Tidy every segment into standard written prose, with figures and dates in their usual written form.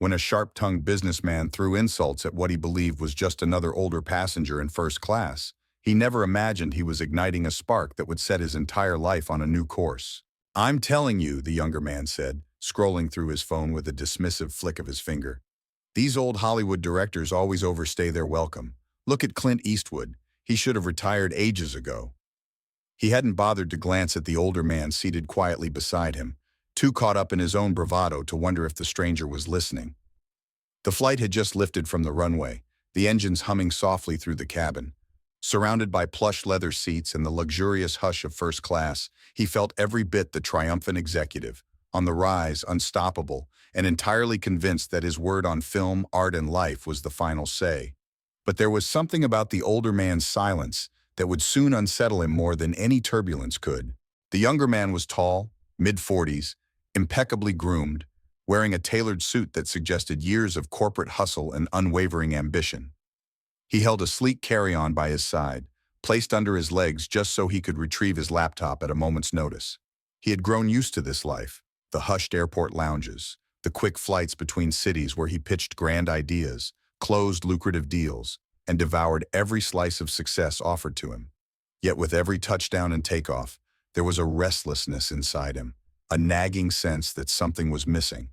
When a sharp-tongued businessman threw insults at what he believed was just another older passenger in first class, he never imagined he was igniting a spark that would set his entire life on a new course. "I'm telling you," the younger man said, scrolling through his phone with a dismissive flick of his finger. "These old Hollywood directors always overstay their welcome. Look at Clint Eastwood. He should have retired ages ago." He hadn't bothered to glance at the older man seated quietly beside him, too caught up in his own bravado to wonder if the stranger was listening. The flight had just lifted from the runway, the engines humming softly through the cabin. Surrounded by plush leather seats and the luxurious hush of first class, he felt every bit the triumphant executive, on the rise, unstoppable, and entirely convinced that his word on film, art, and life was the final say. But there was something about the older man's silence that would soon unsettle him more than any turbulence could. The younger man was tall, mid-40s, impeccably groomed, wearing a tailored suit that suggested years of corporate hustle and unwavering ambition. He held a sleek carry-on by his side, placed under his legs just so he could retrieve his laptop at a moment's notice. He had grown used to this life, the hushed airport lounges, the quick flights between cities where he pitched grand ideas, closed lucrative deals, and devoured every slice of success offered to him. Yet with every touchdown and takeoff, there was a restlessness inside him, a nagging sense that something was missing.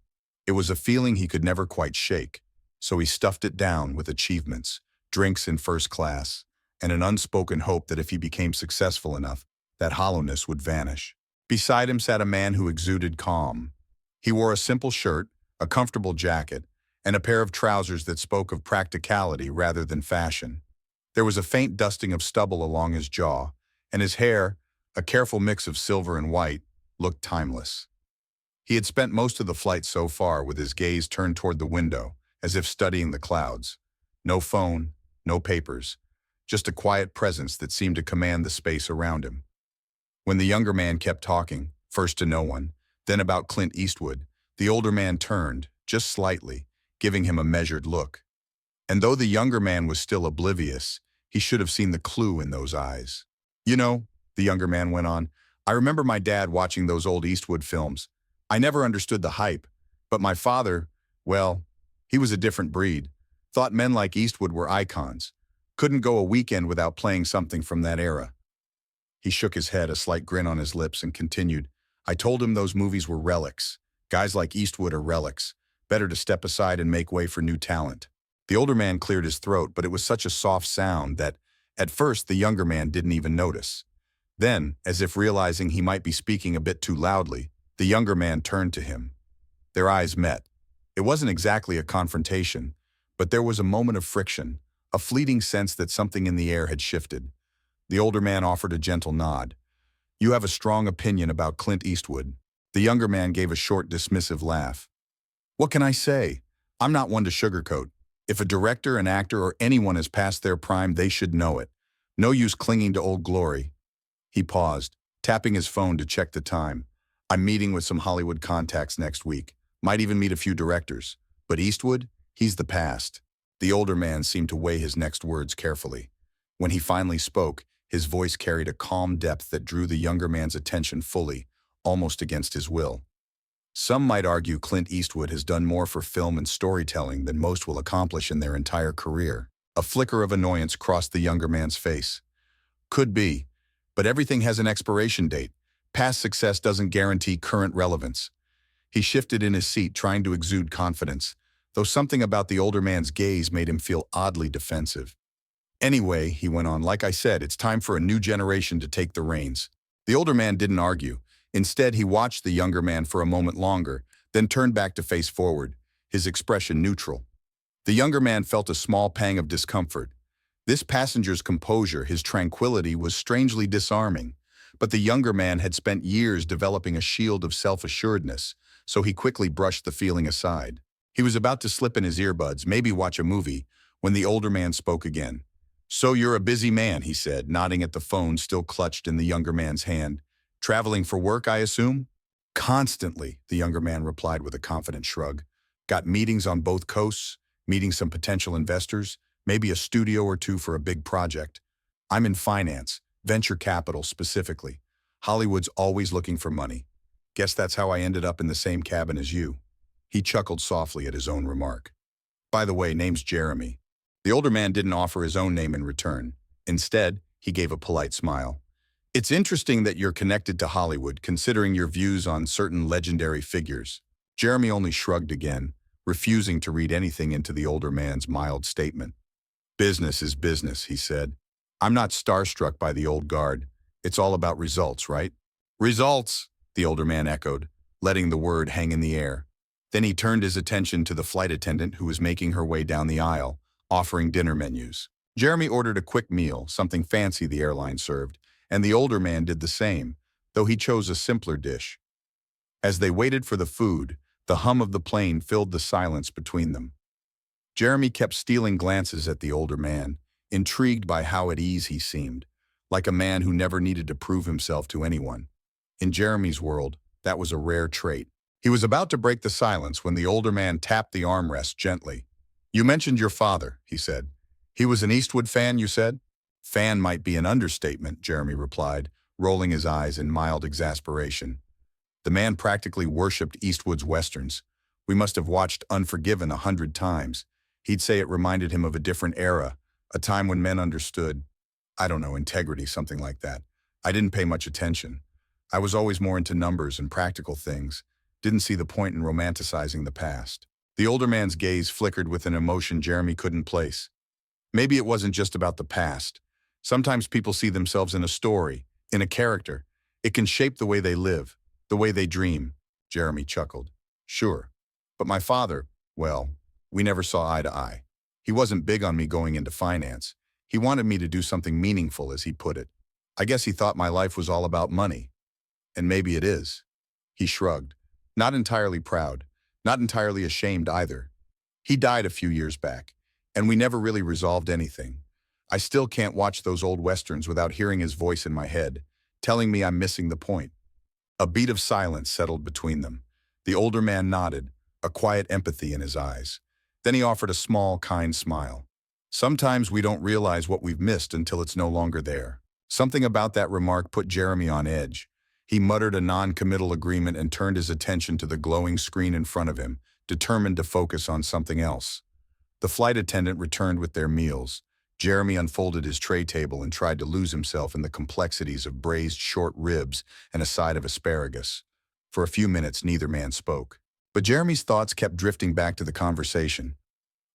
It was a feeling he could never quite shake, so he stuffed it down with achievements, drinks in first class, and an unspoken hope that if he became successful enough, that hollowness would vanish. Beside him sat a man who exuded calm. He wore a simple shirt, a comfortable jacket, and a pair of trousers that spoke of practicality rather than fashion. There was a faint dusting of stubble along his jaw, and his hair, a careful mix of silver and white, looked timeless. He had spent most of the flight so far with his gaze turned toward the window, as if studying the clouds. No phone, no papers, just a quiet presence that seemed to command the space around him. When the younger man kept talking, first to no one, then about Clint Eastwood, the older man turned, just slightly, giving him a measured look. And though the younger man was still oblivious, he should have seen the clue in those eyes. "You know," the younger man went on, "I remember my dad watching those old Eastwood films. I never understood the hype, but my father, well, he was a different breed. Thought men like Eastwood were icons. Couldn't go a weekend without playing something from that era." He shook his head, a slight grin on his lips, and continued, "I told him those movies were relics. Guys like Eastwood are relics. Better to step aside and make way for new talent." The older man cleared his throat, but it was such a soft sound that, at first, the younger man didn't even notice. Then, as if realizing he might be speaking a bit too loudly, the younger man turned to him. Their eyes met. It wasn't exactly a confrontation, but there was a moment of friction, a fleeting sense that something in the air had shifted. The older man offered a gentle nod. "You have a strong opinion about Clint Eastwood." The younger man gave a short, dismissive laugh. "What can I say? I'm not one to sugarcoat. If a director, an actor, or anyone has passed their prime, they should know it. No use clinging to old glory." He paused, tapping his phone to check the time. "I'm meeting with some Hollywood contacts next week. Might even meet a few directors. But Eastwood, he's the past." The older man seemed to weigh his next words carefully. When he finally spoke, his voice carried a calm depth that drew the younger man's attention fully, almost against his will. "Some might argue Clint Eastwood has done more for film and storytelling than most will accomplish in their entire career." A flicker of annoyance crossed the younger man's face. "Could be, but everything has an expiration date. Past success doesn't guarantee current relevance." He shifted in his seat, trying to exude confidence, though something about the older man's gaze made him feel oddly defensive. "Anyway," he went on, "like I said, it's time for a new generation to take the reins." The older man didn't argue. Instead, he watched the younger man for a moment longer, then turned back to face forward, his expression neutral. The younger man felt a small pang of discomfort. This passenger's composure, his tranquility, was strangely disarming, but the younger man had spent years developing a shield of self-assuredness, so he quickly brushed the feeling aside. He was about to slip in his earbuds, maybe watch a movie, when the older man spoke again. "So you're a busy man," he said, nodding at the phone still clutched in the younger man's hand. "Traveling for work, I assume?" "Constantly," the younger man replied with a confident shrug. "Got meetings on both coasts, meeting some potential investors, maybe a studio or two for a big project. I'm in finance, venture capital specifically. Hollywood's always looking for money. Guess that's how I ended up in the same cabin as you." He chuckled softly at his own remark. By the way, name's Jeremy. The older man didn't offer his own name in return. Instead, he gave a polite smile. It's interesting that you're connected to Hollywood, considering your views on certain legendary figures. Jeremy only shrugged again, refusing to read anything into the older man's mild statement. Business is business, he said. I'm not starstruck by the old guard. It's all about results, right? Results, the older man echoed, letting the word hang in the air. Then he turned his attention to the flight attendant who was making her way down the aisle, offering dinner menus. Jeremy ordered a quick meal, something fancy the airline served, and the older man did the same, though he chose a simpler dish. As they waited for the food, the hum of the plane filled the silence between them. Jeremy kept stealing glances at the older man, intrigued by how at ease he seemed, like a man who never needed to prove himself to anyone. In Jeremy's world, that was a rare trait. He was about to break the silence when the older man tapped the armrest gently. You mentioned your father, he said. He was an Eastwood fan, you said? Fan might be an understatement, Jeremy replied, rolling his eyes in mild exasperation. The man practically worshipped Eastwood's westerns. We must have watched Unforgiven 100 times. He'd say it reminded him of a different era, a time when men understood, I don't know, integrity, something like that. I didn't pay much attention. I was always more into numbers and practical things. Didn't see the point in romanticizing the past. The older man's gaze flickered with an emotion Jeremy couldn't place. Maybe it wasn't just about the past. Sometimes people see themselves in a story, in a character. It can shape the way they live, the way they dream. Jeremy chuckled. Sure. But my father, well, we never saw eye to eye. He wasn't big on me going into finance. He wanted me to do something meaningful, as he put it. I guess he thought my life was all about money. And maybe it is. He shrugged. Not entirely proud, not entirely ashamed either. He died a few years back, and we never really resolved anything. I still can't watch those old westerns without hearing his voice in my head, telling me I'm missing the point. A beat of silence settled between them. The older man nodded, a quiet empathy in his eyes. Then he offered a small, kind smile. Sometimes we don't realize what we've missed until it's no longer there. Something about that remark put Jeremy on edge. He muttered a non-committal agreement and turned his attention to the glowing screen in front of him, determined to focus on something else. The flight attendant returned with their meals. Jeremy unfolded his tray table and tried to lose himself in the complexities of braised short ribs and a side of asparagus. For a few minutes, neither man spoke. But Jeremy's thoughts kept drifting back to the conversation.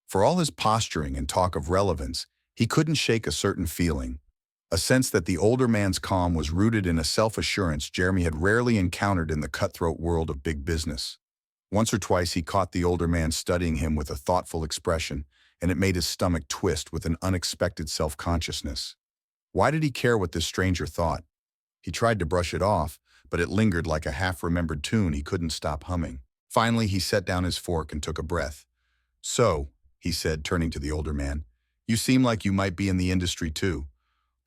For all his posturing and talk of relevance, he couldn't shake a certain feeling. A sense that the older man's calm was rooted in a self-assurance Jeremy had rarely encountered in the cutthroat world of big business. Once or twice he caught the older man studying him with a thoughtful expression, and it made his stomach twist with an unexpected self-consciousness. Why did he care what this stranger thought? He tried to brush it off, but it lingered like a half-remembered tune he couldn't stop humming. Finally, he set down his fork and took a breath. So, he said, turning to the older man, you seem like you might be in the industry too.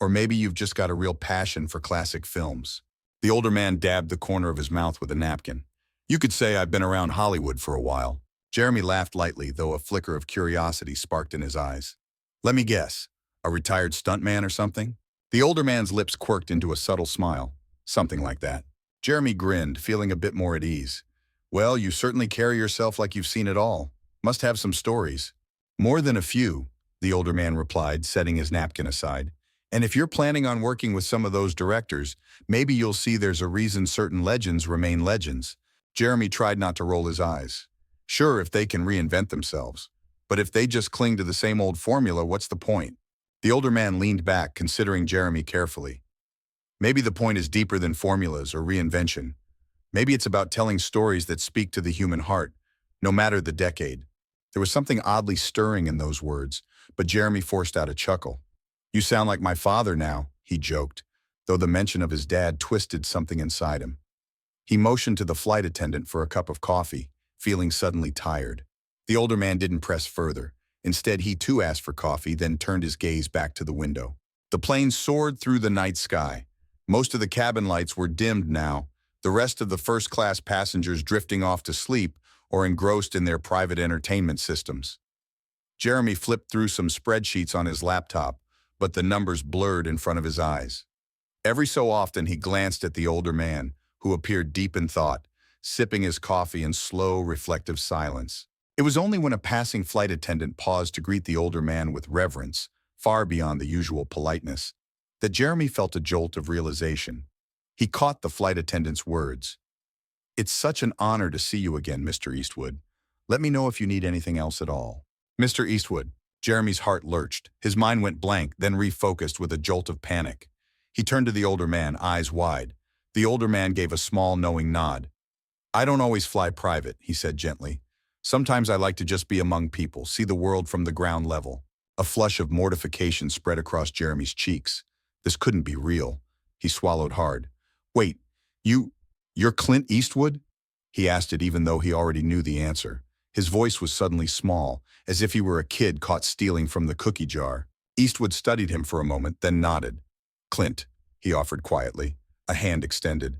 Or maybe you've just got a real passion for classic films. The older man dabbed the corner of his mouth with a napkin. You could say I've been around Hollywood for a while. Jeremy laughed lightly, though a flicker of curiosity sparked in his eyes. Let me guess, a retired stuntman or something? The older man's lips quirked into a subtle smile. Something like that. Jeremy grinned, feeling a bit more at ease. Well, you certainly carry yourself like you've seen it all. Must have some stories. More than a few, the older man replied, setting his napkin aside. And if you're planning on working with some of those directors, maybe you'll see there's a reason certain legends remain legends. Jeremy tried not to roll his eyes. Sure, if they can reinvent themselves. But if they just cling to the same old formula, what's the point? The older man leaned back, considering Jeremy carefully. Maybe the point is deeper than formulas or reinvention. Maybe it's about telling stories that speak to the human heart, no matter the decade. There was something oddly stirring in those words, but Jeremy forced out a chuckle. You sound like my father now, he joked, though the mention of his dad twisted something inside him. He motioned to the flight attendant for a cup of coffee, feeling suddenly tired. The older man didn't press further. Instead, he too asked for coffee, then turned his gaze back to the window. The plane soared through the night sky. Most of the cabin lights were dimmed now, the rest of the first-class passengers drifting off to sleep or engrossed in their private entertainment systems. Jeremy flipped through some spreadsheets on his laptop, but the numbers blurred in front of his eyes. Every so often he glanced at the older man, who appeared deep in thought, sipping his coffee in slow, reflective silence. It was only when a passing flight attendant paused to greet the older man with reverence, far beyond the usual politeness, that Jeremy felt a jolt of realization. He caught the flight attendant's words. "It's such an honor to see you again, Mr. Eastwood. Let me know if you need anything else at all." "Mr. Eastwood." Jeremy's heart lurched. His mind went blank, then refocused with a jolt of panic. He turned to the older man, eyes wide. The older man gave a small, knowing nod. "I don't always fly private," he said gently. "Sometimes I like to just be among people, see the world from the ground level." A flush of mortification spread across Jeremy's cheeks. This couldn't be real. He swallowed hard. "Wait, you're Clint Eastwood?" He asked it even though he already knew the answer. His voice was suddenly small, as if he were a kid caught stealing from the cookie jar. Eastwood studied him for a moment, then nodded. "Clint," he offered quietly, a hand extended.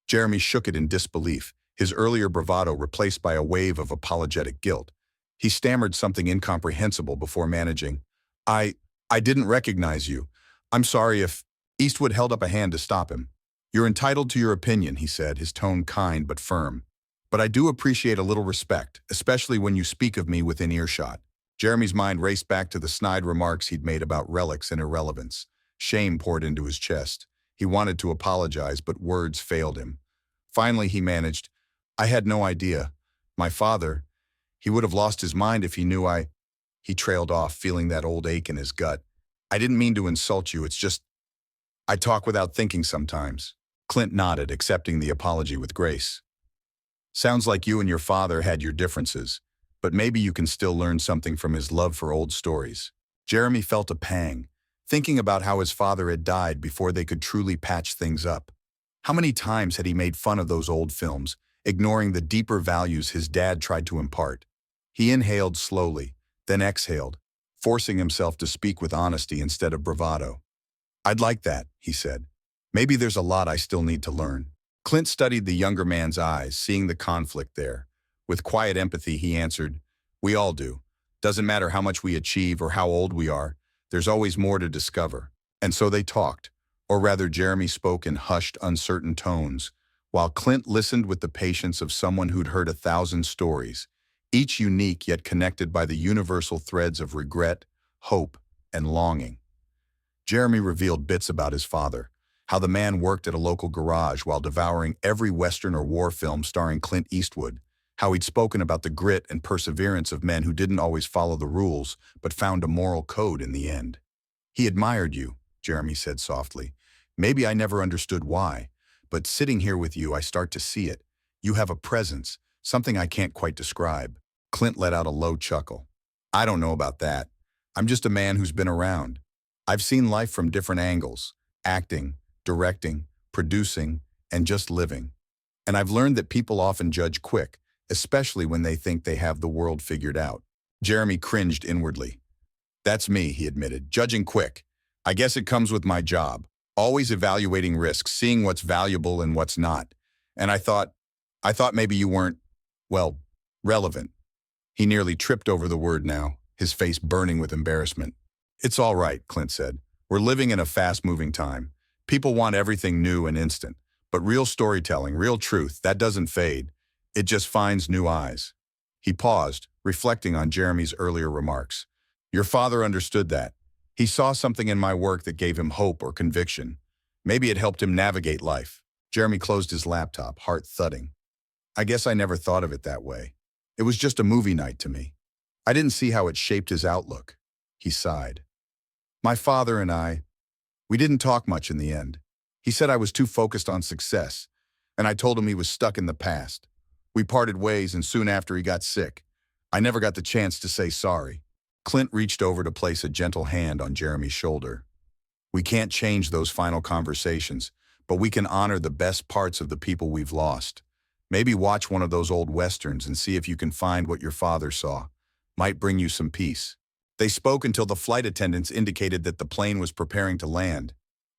Jeremy shook it in disbelief, his earlier bravado replaced by a wave of apologetic guilt. He stammered something incomprehensible before managing. I didn't recognize you. I'm sorry if..." Eastwood held up a hand to stop him. "You're entitled to your opinion," he said, his tone kind but firm. "But I do appreciate a little respect, especially when you speak of me within earshot." Jeremy's mind raced back to the snide remarks he'd made about relics and irrelevance. Shame poured into his chest. He wanted to apologize, but words failed him. Finally, he managed, "I had no idea. My father, he would have lost his mind if he knew I..." He trailed off, feeling that old ache in his gut. "I didn't mean to insult you, it's just, I talk without thinking sometimes." Clint nodded, accepting the apology with grace. "Sounds like you and your father had your differences, but maybe you can still learn something from his love for old stories." Jeremy felt a pang, thinking about how his father had died before they could truly patch things up. How many times had he made fun of those old films, ignoring the deeper values his dad tried to impart? He inhaled slowly, then exhaled, forcing himself to speak with honesty instead of bravado. "I'd like that," he said. "Maybe there's a lot I still need to learn." Clint studied the younger man's eyes, seeing the conflict there. With quiet empathy, he answered, "We all do. Doesn't matter how much we achieve or how old we are, there's always more to discover." And so they talked, or rather Jeremy spoke in hushed, uncertain tones, while Clint listened with the patience of someone who'd heard 1,000 stories, each unique yet connected by the universal threads of regret, hope, and longing. Jeremy revealed bits about his father, how the man worked at a local garage while devouring every Western or war film starring Clint Eastwood, how he'd spoken about the grit and perseverance of men who didn't always follow the rules but found a moral code in the end. "He admired you," Jeremy said softly. "Maybe I never understood why, but sitting here with you I start to see it. You have a presence, something I can't quite describe." Clint let out a low chuckle. "I don't know about that. I'm just a man who's been around. I've seen life from different angles, acting, directing, producing, and just living. And I've learned that people often judge quick, especially when they think they have the world figured out." Jeremy cringed inwardly. "That's me," he admitted, "judging quick. I guess it comes with my job, always evaluating risks, seeing what's valuable and what's not. And I thought maybe you weren't, well, relevant." He nearly tripped over the word now, his face burning with embarrassment. "It's all right," Clint said. "We're living in a fast-moving time. People want everything new and instant. But real storytelling, real truth, that doesn't fade. It just finds new eyes." He paused, reflecting on Jeremy's earlier remarks. "Your father understood that. He saw something in my work that gave him hope or conviction. Maybe it helped him navigate life." Jeremy closed his laptop, heart thudding. "I guess I never thought of it that way. It was just a movie night to me. I didn't see how it shaped his outlook." He sighed. "My father and we didn't talk much in the end. He said I was too focused on success, and I told him he was stuck in the past. We parted ways, and soon after he got sick. I never got the chance to say sorry." Clint reached over to place a gentle hand on Jeremy's shoulder. "We can't change those final conversations, but we can honor the best parts of the people we've lost. Maybe watch one of those old westerns and see if you can find what your father saw. Might bring you some peace." They spoke until the flight attendants indicated that the plane was preparing to land.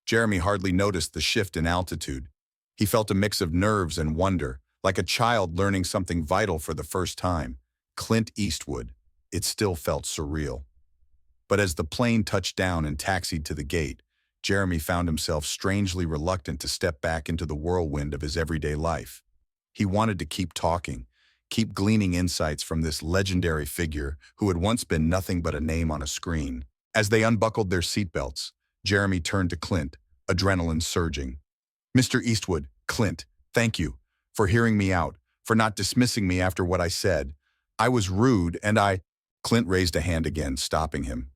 Jeremy hardly noticed the shift in altitude. He felt a mix of nerves and wonder, like a child learning something vital for the first time. Clint Eastwood. It still felt surreal. But as the plane touched down and taxied to the gate, Jeremy found himself strangely reluctant to step back into the whirlwind of his everyday life. He wanted to keep talking, keep gleaning insights from this legendary figure who had once been nothing but a name on a screen. As they unbuckled their seatbelts, Jeremy turned to Clint, adrenaline surging. "Mr. Eastwood, Clint, thank you for hearing me out, for not dismissing me after what I said. I was rude and I—" Clint raised a hand again, stopping him.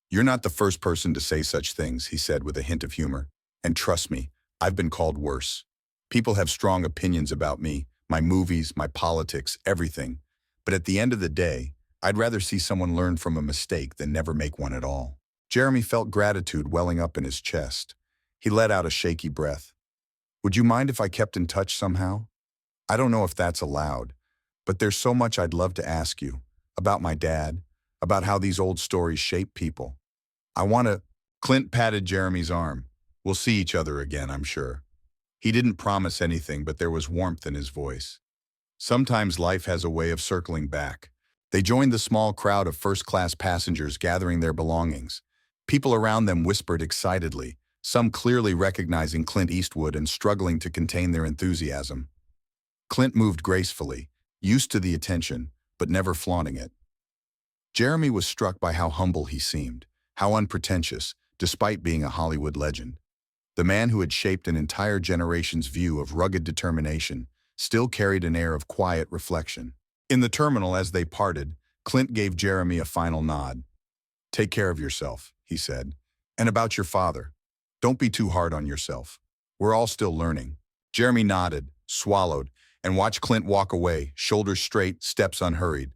"You're not the first person to say such things," he said with a hint of humor. "And trust me, I've been called worse. People have strong opinions about me, my movies, my politics, everything. But at the end of the day, I'd rather see someone learn from a mistake than never make one at all." Jeremy felt gratitude welling up in his chest. He let out a shaky breath. "Would you mind if I kept in touch somehow? I don't know if that's allowed, but there's so much I'd love to ask you. About my dad, about how these old stories shape people. I want to—" Clint patted Jeremy's arm. "We'll see each other again, I'm sure." He didn't promise anything, but there was warmth in his voice. Sometimes life has a way of circling back. They joined the small crowd of first-class passengers gathering their belongings. People around them whispered excitedly, some clearly recognizing Clint Eastwood and struggling to contain their enthusiasm. Clint moved gracefully, used to the attention, but never flaunting it. Jeremy was struck by how humble he seemed, how unpretentious, despite being a Hollywood legend. The man who had shaped an entire generation's view of rugged determination still carried an air of quiet reflection. In the terminal, as they parted, Clint gave Jeremy a final nod. "Take care of yourself," he said. "And about your father. Don't be too hard on yourself. We're all still learning." Jeremy nodded, swallowed, and watched Clint walk away, shoulders straight, steps unhurried.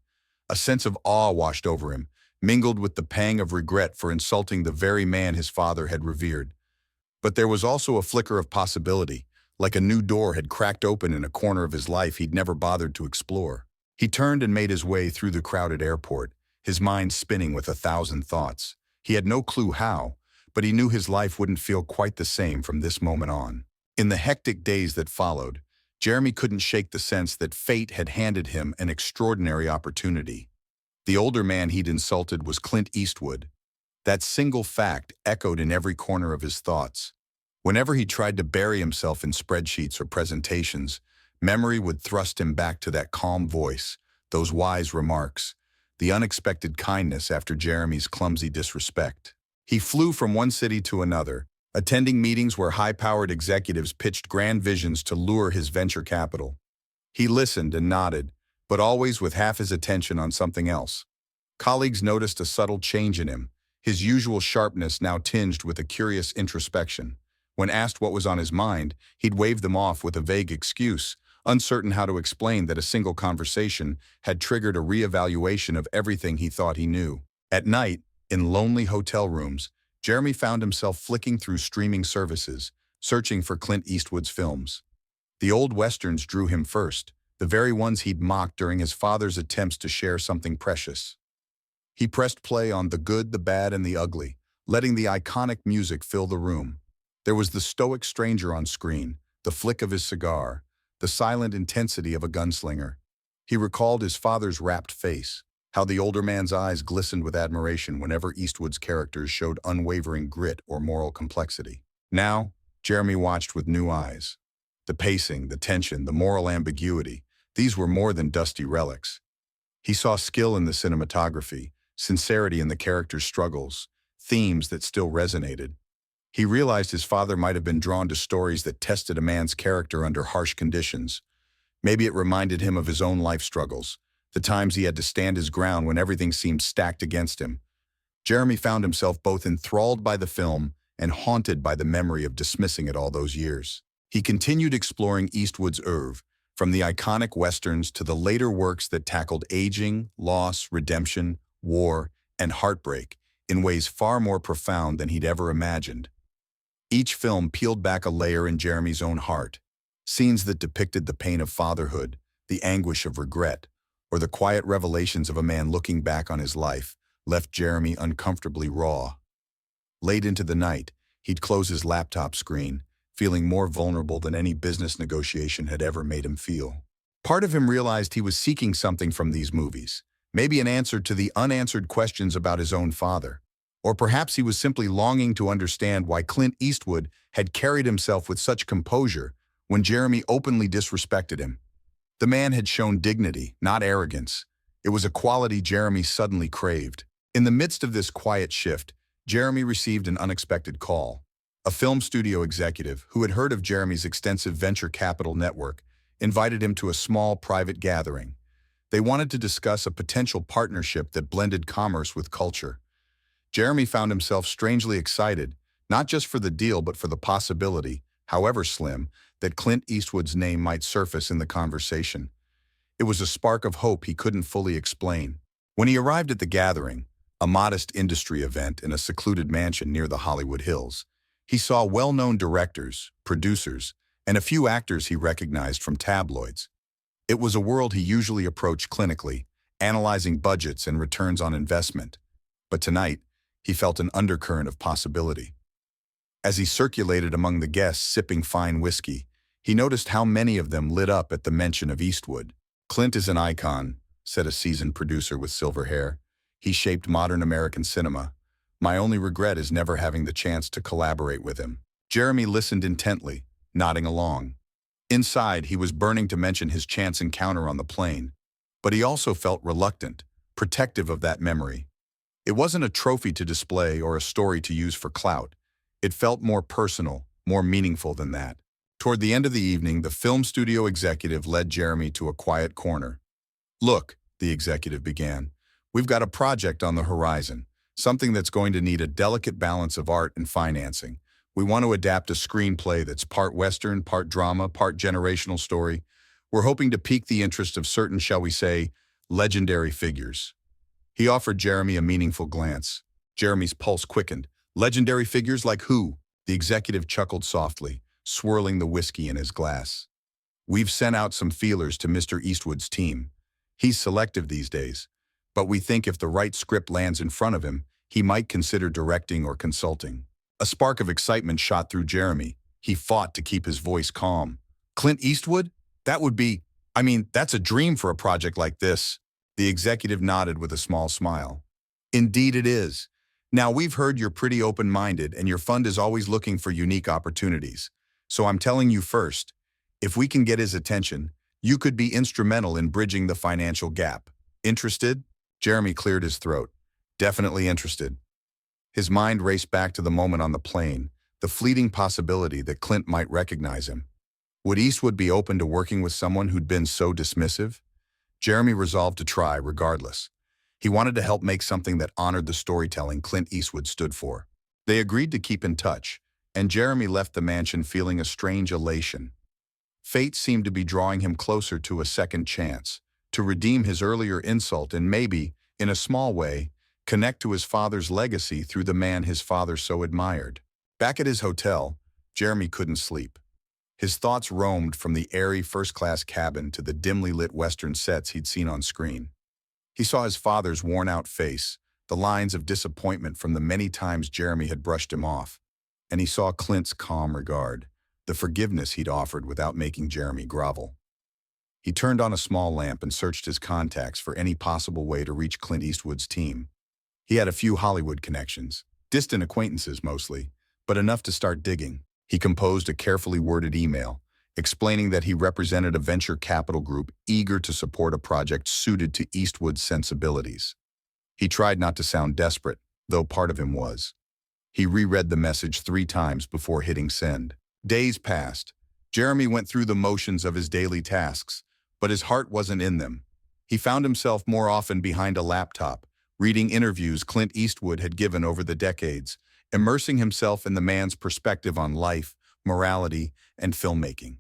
A sense of awe washed over him, mingled with the pang of regret for insulting the very man his father had revered. But there was also a flicker of possibility, like a new door had cracked open in a corner of his life he'd never bothered to explore. He turned and made his way through the crowded airport, his mind spinning with 1,000 thoughts. He had no clue how, but he knew his life wouldn't feel quite the same from this moment on. In the hectic days that followed, Jeremy couldn't shake the sense that fate had handed him an extraordinary opportunity. The older man he'd insulted was Clint Eastwood. That single fact echoed in every corner of his thoughts. Whenever he tried to bury himself in spreadsheets or presentations, memory would thrust him back to that calm voice, those wise remarks, the unexpected kindness after Jeremy's clumsy disrespect. He flew from one city to another, attending meetings where high-powered executives pitched grand visions to lure his venture capital. He listened and nodded, but always with half his attention on something else. Colleagues noticed a subtle change in him, his usual sharpness now tinged with a curious introspection. When asked what was on his mind, he'd wave them off with a vague excuse, uncertain how to explain that a single conversation had triggered a reevaluation of everything he thought he knew. At night, in lonely hotel rooms, Jeremy found himself flicking through streaming services, searching for Clint Eastwood's films. The old westerns drew him first, the very ones he'd mocked during his father's attempts to share something precious. He pressed play on The Good, the Bad, and the Ugly, letting the iconic music fill the room. There was the stoic stranger on screen, the flick of his cigar, the silent intensity of a gunslinger. He recalled his father's rapt face, how the older man's eyes glistened with admiration whenever Eastwood's characters showed unwavering grit or moral complexity. Now, Jeremy watched with new eyes. The pacing, the tension, the moral ambiguity, these were more than dusty relics. He saw skill in the cinematography, sincerity in the characters' struggles, themes that still resonated. He realized his father might have been drawn to stories that tested a man's character under harsh conditions. Maybe it reminded him of his own life struggles, the times he had to stand his ground when everything seemed stacked against him. Jeremy found himself both enthralled by the film and haunted by the memory of dismissing it all those years. He continued exploring Eastwood's oeuvre, from the iconic westerns to the later works that tackled aging, loss, redemption, war, and heartbreak in ways far more profound than he'd ever imagined. Each film peeled back a layer in Jeremy's own heart, scenes that depicted the pain of fatherhood, the anguish of regret, or the quiet revelations of a man looking back on his life, left Jeremy uncomfortably raw. Late into the night, he'd close his laptop screen, feeling more vulnerable than any business negotiation had ever made him feel. Part of him realized he was seeking something from these movies, maybe an answer to the unanswered questions about his own father. Or perhaps he was simply longing to understand why Clint Eastwood had carried himself with such composure when Jeremy openly disrespected him. The man had shown dignity, not arrogance. It was a quality Jeremy suddenly craved. In the midst of this quiet shift, Jeremy received an unexpected call. A film studio executive, who had heard of Jeremy's extensive venture capital network, invited him to a small private gathering. They wanted to discuss a potential partnership that blended commerce with culture. Jeremy found himself strangely excited, not just for the deal but for the possibility, however slim, that Clint Eastwood's name might surface in the conversation. It was a spark of hope he couldn't fully explain. When he arrived at the gathering, a modest industry event in a secluded mansion near the Hollywood Hills, he saw well-known directors, producers, and a few actors he recognized from tabloids. It was a world he usually approached clinically, analyzing budgets and returns on investment. But tonight, he felt an undercurrent of possibility. As he circulated among the guests sipping fine whiskey, he noticed how many of them lit up at the mention of Eastwood. "Clint is an icon," said a seasoned producer with silver hair. "He shaped modern American cinema. My only regret is never having the chance to collaborate with him." Jeremy listened intently, nodding along. Inside, he was burning to mention his chance encounter on the plane, but he also felt reluctant, protective of that memory. It wasn't a trophy to display or a story to use for clout. It felt more personal, more meaningful than that. Toward the end of the evening, the film studio executive led Jeremy to a quiet corner. "Look," the executive began, "we've got a project on the horizon, something that's going to need a delicate balance of art and financing. We want to adapt a screenplay that's part Western, part drama, part generational story. We're hoping to pique the interest of certain, shall we say, legendary figures." He offered Jeremy a meaningful glance. Jeremy's pulse quickened. "Legendary figures like who?" The executive chuckled softly, swirling the whiskey in his glass. "We've sent out some feelers to Mr. Eastwood's team. He's selective these days, but we think if the right script lands in front of him, he might consider directing or consulting." A spark of excitement shot through Jeremy. He fought to keep his voice calm. "Clint Eastwood? That would be, that's a dream for a project like this." The executive nodded with a small smile. "Indeed it is. Now, we've heard you're pretty open-minded and your fund is always looking for unique opportunities. So I'm telling you first, if we can get his attention, you could be instrumental in bridging the financial gap. Interested?" Jeremy cleared his throat. "Definitely interested." His mind raced back to the moment on the plane, the fleeting possibility that Clint might recognize him. Would Eastwood be open to working with someone who'd been so dismissive? Jeremy resolved to try regardless. He wanted to help make something that honored the storytelling Clint Eastwood stood for. They agreed to keep in touch, and Jeremy left the mansion feeling a strange elation. Fate seemed to be drawing him closer to a second chance, to redeem his earlier insult and maybe, in a small way, connect to his father's legacy through the man his father so admired. Back at his hotel, Jeremy couldn't sleep. His thoughts roamed from the airy first-class cabin to the dimly lit Western sets he'd seen on screen. He saw his father's worn-out face, the lines of disappointment from the many times Jeremy had brushed him off, and he saw Clint's calm regard, the forgiveness he'd offered without making Jeremy grovel. He turned on a small lamp and searched his contacts for any possible way to reach Clint Eastwood's team. He had a few Hollywood connections, distant acquaintances mostly, but enough to start digging. He composed a carefully worded email, explaining that he represented a venture capital group eager to support a project suited to Eastwood's sensibilities. He tried not to sound desperate, though part of him was. He reread the message 3 times before hitting send. Days passed. Jeremy went through the motions of his daily tasks, but his heart wasn't in them. He found himself more often behind a laptop, reading interviews Clint Eastwood had given over the decades, immersing himself in the man's perspective on life, morality, and filmmaking.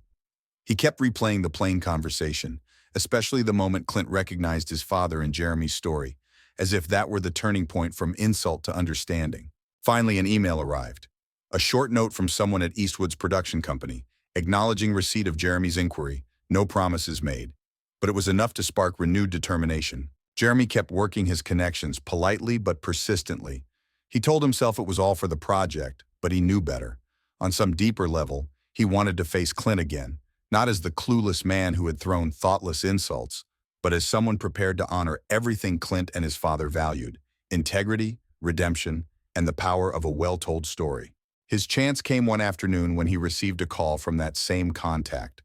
He kept replaying the plane conversation, especially the moment Clint recognized his father in Jeremy's story, as if that were the turning point from insult to understanding. Finally, an email arrived. A short note from someone at Eastwood's production company, acknowledging receipt of Jeremy's inquiry, no promises made. But it was enough to spark renewed determination. Jeremy kept working his connections politely but persistently. He told himself it was all for the project, but he knew better. On some deeper level, he wanted to face Clint again, not as the clueless man who had thrown thoughtless insults, but as someone prepared to honor everything Clint and his father valued: integrity, redemption, and the power of a well-told story. His chance came one afternoon when he received a call from that same contact.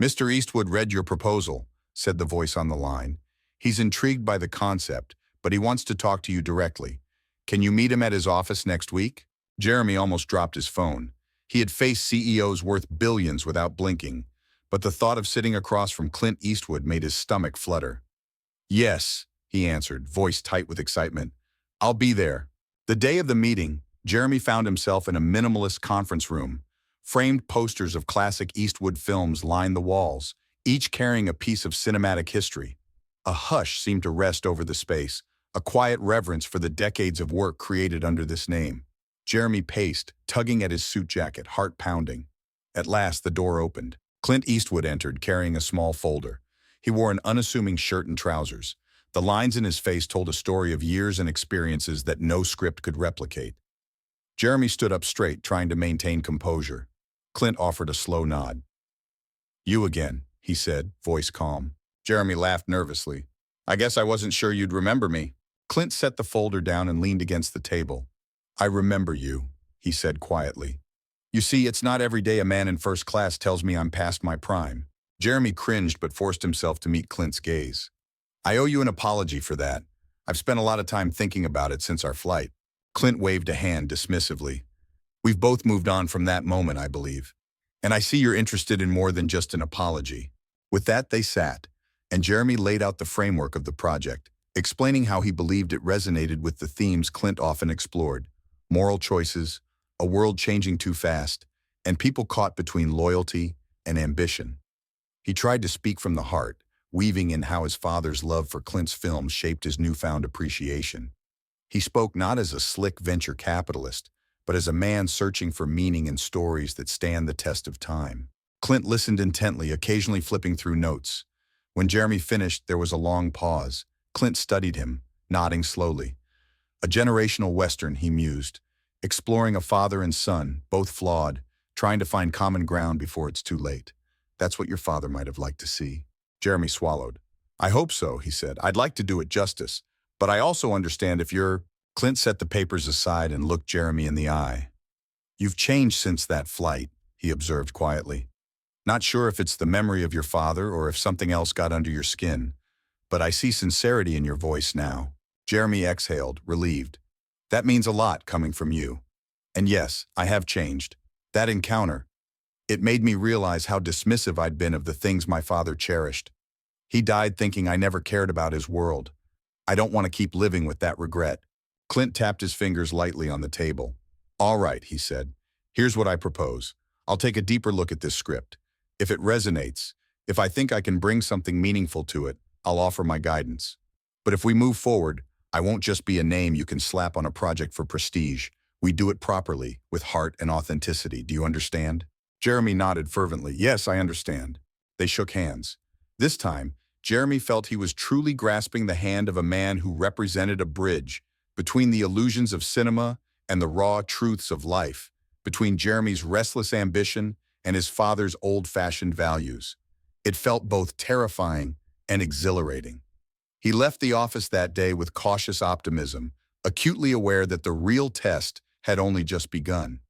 "Mr. Eastwood read your proposal," said the voice on the line. "He's intrigued by the concept, but he wants to talk to you directly. Can you meet him at his office next week?" Jeremy almost dropped his phone. He had faced CEOs worth billions without blinking, but the thought of sitting across from Clint Eastwood made his stomach flutter. "Yes," he answered, voice tight with excitement. "I'll be there." The day of the meeting, Jeremy found himself in a minimalist conference room. Framed posters of classic Eastwood films lined the walls, each carrying a piece of cinematic history. A hush seemed to rest over the space, a quiet reverence for the decades of work created under this name. Jeremy paced, tugging at his suit jacket, heart pounding. At last, the door opened. Clint Eastwood entered, carrying a small folder. He wore an unassuming shirt and trousers. The lines in his face told a story of years and experiences that no script could replicate. Jeremy stood up straight, trying to maintain composure. Clint offered a slow nod. "You again," he said, voice calm. Jeremy laughed nervously. "I guess I wasn't sure you'd remember me." Clint set the folder down and leaned against the table. "I remember you," he said quietly. "You see, it's not every day a man in first class tells me I'm past my prime." Jeremy cringed but forced himself to meet Clint's gaze. "I owe you an apology for that. I've spent a lot of time thinking about it since our flight." Clint waved a hand dismissively. "We've both moved on from that moment, I believe. And I see you're interested in more than just an apology." With that, they sat, and Jeremy laid out the framework of the project, explaining how he believed it resonated with the themes Clint often explored: moral choices, a world changing too fast, and people caught between loyalty and ambition. He tried to speak from the heart, weaving in how his father's love for Clint's films shaped his newfound appreciation. He spoke not as a slick venture capitalist, but as a man searching for meaning in stories that stand the test of time. Clint listened intently, occasionally flipping through notes. When Jeremy finished, there was a long pause. Clint studied him, nodding slowly. A generational Western, he mused, exploring a father and son, both flawed, trying to find common ground before it's too late. That's what your father might have liked to see. Jeremy swallowed. "I hope so," he said. "I'd like to do it justice. But I also understand if you're—" Clint set the papers aside and looked Jeremy in the eye. "You've changed since that flight," he observed quietly. "Not sure if it's the memory of your father or if something else got under your skin, but I see sincerity in your voice now." Jeremy exhaled, relieved. "That means a lot coming from you. And yes, I have changed. That encounter, it made me realize how dismissive I'd been of the things my father cherished. He died thinking I never cared about his world. I don't want to keep living with that regret." Clint tapped his fingers lightly on the table. "All right," he said. "Here's what I propose. I'll take a deeper look at this script. If it resonates, if I think I can bring something meaningful to it, I'll offer my guidance. But if we move forward, I won't just be a name you can slap on a project for prestige. We do it properly, with heart and authenticity. Do you understand?" Jeremy nodded fervently. "Yes, I understand." They shook hands. This time, Jeremy felt he was truly grasping the hand of a man who represented a bridge between the illusions of cinema and the raw truths of life, between Jeremy's restless ambition and his father's old-fashioned values. It felt both terrifying and exhilarating. He left the office that day with cautious optimism, acutely aware that the real test had only just begun.